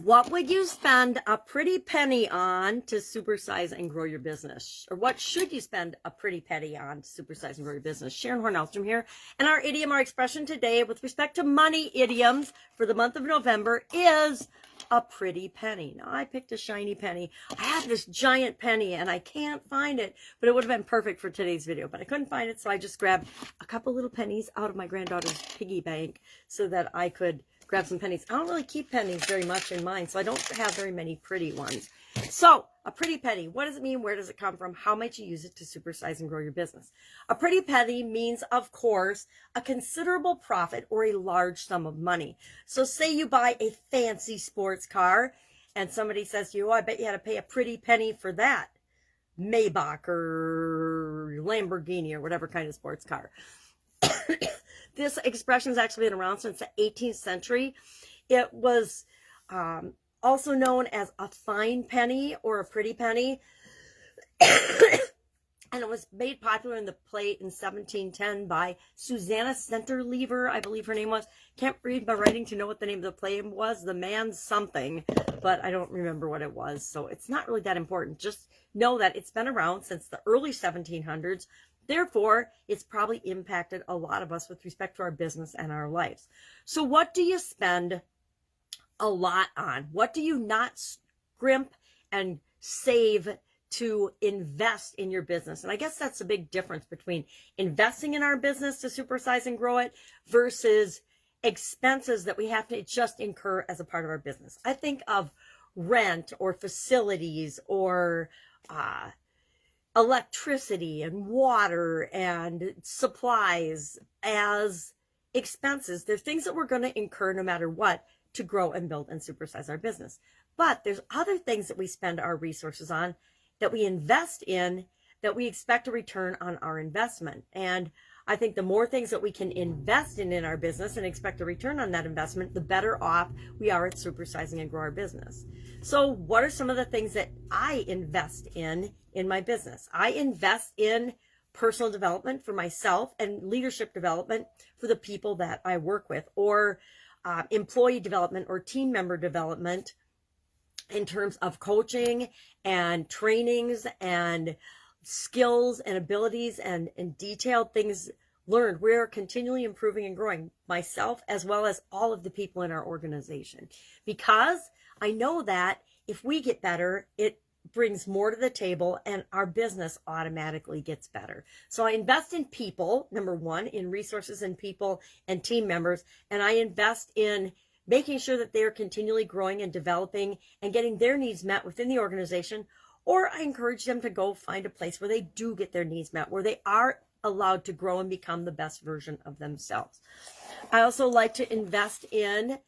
What would you spend a pretty penny on to supersize and grow your business? Or what should you spend a pretty penny on to supersize and grow your business? Sharon Horne-Ellstrom here. And our idiom, our expression today with respect to money idioms for the month of November is a pretty penny. Now, I picked a shiny penny. I had this giant penny and I can't find it, but it would have been perfect for today's video, but I couldn't find it. So I just grabbed a couple little pennies out of my granddaughter's piggy bank so that I could grab some pennies. I don't really keep pennies very much in mine, so I don't have very many pretty ones. So, a pretty penny, what does it mean? Where does it come from? How might you use it to supersize and grow your business? A pretty penny means, of course, a considerable profit or a large sum of money. So say you buy a fancy sports car, and somebody says to you, oh, I bet you had to pay a pretty penny for that. Maybach or Lamborghini or whatever kind of sports car. This expression has actually been around since the 18th century. It was also known as a fine penny or a pretty penny. And it was made popular in the play in 1710 by Susanna Centerlever, I believe her name was. Can't read my writing to know what the name of the play was. The Man's something, but I don't remember what it was. So it's not really that important. Just know that it's been around since the early 1700s. Therefore, it's probably impacted a lot of us with respect to our business and our lives. So what do you spend a lot on? What do you not scrimp and save to invest in your business? And I guess that's the big difference between investing in our business to supersize and grow it versus expenses that we have to just incur as a part of our business. I think of rent or facilities or electricity and water and supplies as expenses. They're things that we're going to incur no matter what to grow and build and supersize our business. But there's other things that we spend our resources on, that we invest in, that we expect a return on our investment. And I think the more things that we can invest in our business and expect a return on that investment, the better off we are at supersizing and grow our business. So what are some of the things that I invest in my business? I invest in personal development for myself and leadership development for the people that I work with, or employee development or team member development in terms of coaching and trainings and skills and abilities and detailed things learned. We're continually improving and growing, myself as well as all of the people in our organization, because I know that if we get better, it brings more to the table and our business automatically gets better. So I invest in people, number one, in resources and people and team members, and I invest in making sure that they're continually growing and developing and getting their needs met within the organization. Or I encourage them to go find a place where they do get their needs met, where they are allowed to grow and become the best version of themselves. I also like to invest in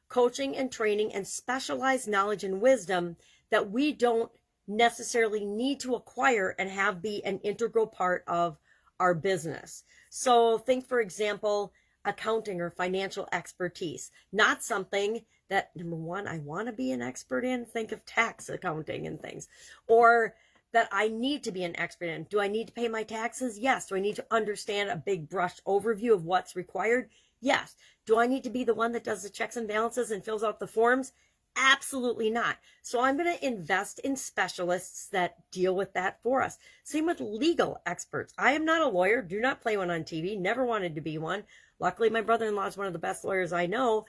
coaching and training and specialized knowledge and wisdom that we don't necessarily need to acquire and have be an integral part of our business. So think, for example, accounting or financial expertise. Not something that, number one, I want to be an expert in. Think of tax accounting and things. Or that I need to be an expert in. Do I need to pay my taxes? Yes. Do I need to understand a big brush overview of what's required? Yes. Do I need to be the one that does the checks and balances and fills out the forms? Absolutely not. So I'm going to invest in specialists that deal with that for us. Same with legal experts. I am not a lawyer. Do not play one on TV. Never wanted to be one. Luckily, my brother-in-law is one of the best lawyers I know.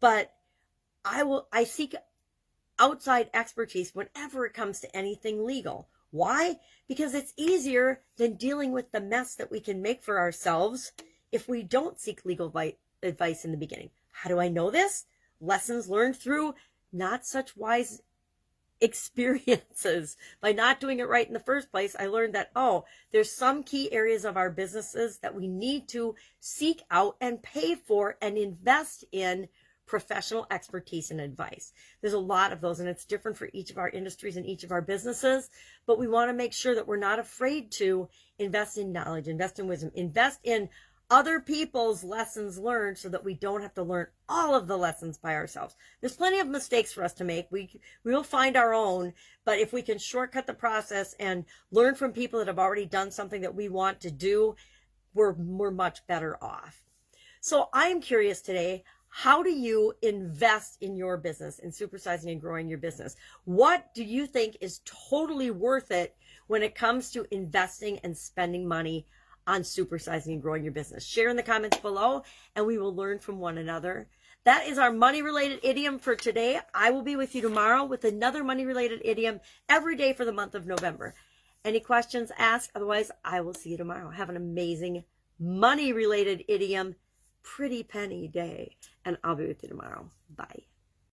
But I seek outside expertise whenever it comes to anything legal. Why? Because it's easier than dealing with the mess that we can make for ourselves if we don't seek legal advice in the beginning. How do I know this? Lessons learned through not such wise experiences. By not doing it right in the first place, I learned that, oh, there's some key areas of our businesses that we need to seek out and pay for and invest in professional expertise and advice. There's a lot of those, and it's different for each of our industries and each of our businesses, but we want to make sure that we're not afraid to invest in knowledge, invest in wisdom, invest in other people's lessons learned so that we don't have to learn all of the lessons by ourselves. There's plenty of mistakes for us to make. We will find our own, but if we can shortcut the process and learn from people that have already done something that we want to do, we're much better off. So I am curious today, How do you invest in your business, in supersizing and growing your business? What do you think is totally worth it when it comes to investing and spending money on supersizing and growing your business? Share in the comments below, and we will learn from one another. That is our money-related idiom for today. I will be with you tomorrow with another money-related idiom every day for the month of November. Any questions, ask. Otherwise, I will see you tomorrow. Have an amazing money-related idiom, pretty penny day, and I'll be with you tomorrow. Bye.